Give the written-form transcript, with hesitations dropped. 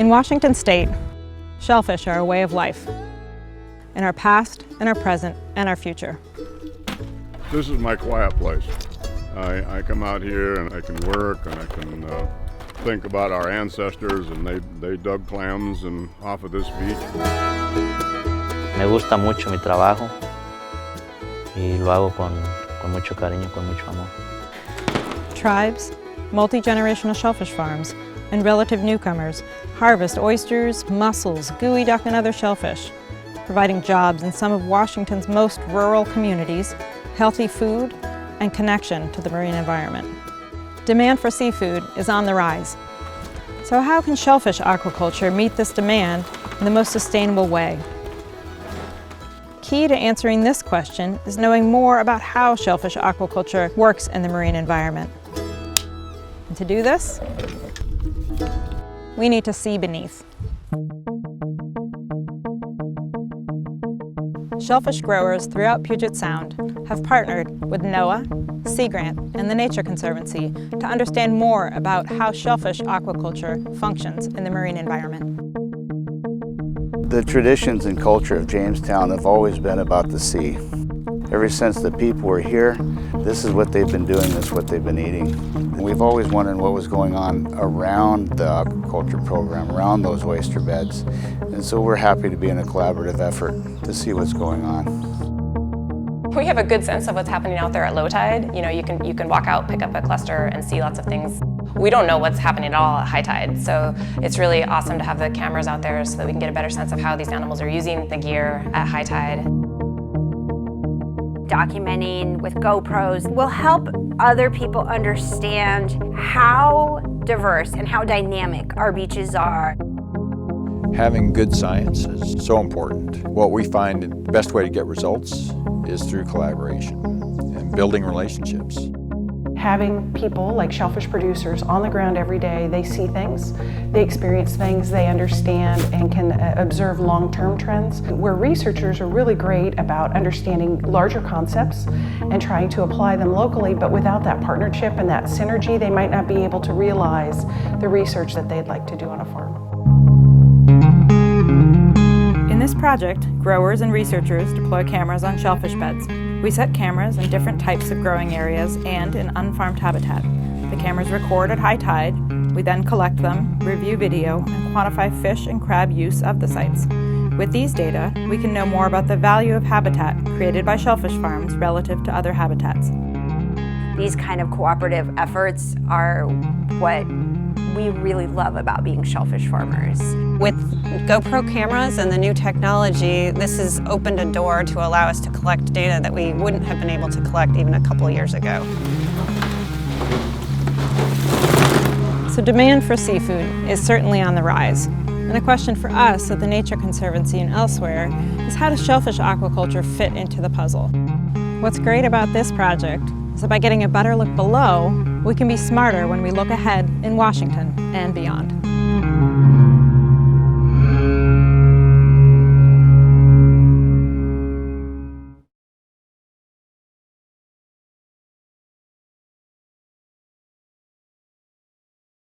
In Washington State, shellfish are a way of life, in our past, in our present, and our future. This is my quiet place. I come out here and I can work and I can think about our ancestors, and they dug clams and off of this beach. Me gusta mucho mi trabajo y lo hago con mucho cariño, con mucho amor. Tribes, multi-generational shellfish farms, and relative newcomers harvest oysters, mussels, gooey duck, and other shellfish, providing jobs in some of Washington's most rural communities, healthy food, and connection to the marine environment. Demand for seafood is on the rise. So how can shellfish aquaculture meet this demand in the most sustainable way? Key to answering this question is knowing more about how shellfish aquaculture works in the marine environment. And to do this, we need to see beneath. Shellfish growers throughout Puget Sound have partnered with NOAA, Sea Grant, and the Nature Conservancy to understand more about how shellfish aquaculture functions in the marine environment. The traditions and culture of Jamestown have always been about the sea. Ever since the people were here, this is what they've been doing, this is what they've been eating. And we've always wondered what was going on around the aquaculture program, around those oyster beds. And so we're happy to be in a collaborative effort to see what's going on. We have a good sense of what's happening out there at low tide. You know, you can walk out, pick up a cluster, and see lots of things. We don't know what's happening at all at high tide, so it's really awesome to have the cameras out there so that we can get a better sense of how these animals are using the gear at high tide. Documenting with GoPros will help other people understand how diverse and how dynamic our beaches are. Having good science is so important. What we find the best way to get results is through collaboration and building relationships. Having people like shellfish producers on the ground every day, they see things, they experience things, they understand and can observe long-term trends. Where researchers are really great about understanding larger concepts and trying to apply them locally, but without that partnership and that synergy, they might not be able to realize the research that they'd like to do on a farm. In this project, growers and researchers deploy cameras on shellfish beds. We set cameras in different types of growing areas and in unfarmed habitat. The cameras record at high tide. We then collect them, review video, and quantify fish and crab use of the sites. With these data, we can know more about the value of habitat created by shellfish farms relative to other habitats. These kind of cooperative efforts are what we really love about being shellfish farmers. With GoPro cameras and the new technology, this has opened a door to allow us to collect data that we wouldn't have been able to collect even a couple years ago. So demand for seafood is certainly on the rise. And the question for us at the Nature Conservancy and elsewhere is, how does shellfish aquaculture fit into the puzzle? What's great about this project is that by getting a better look below, we can be smarter when we look ahead in Washington and beyond.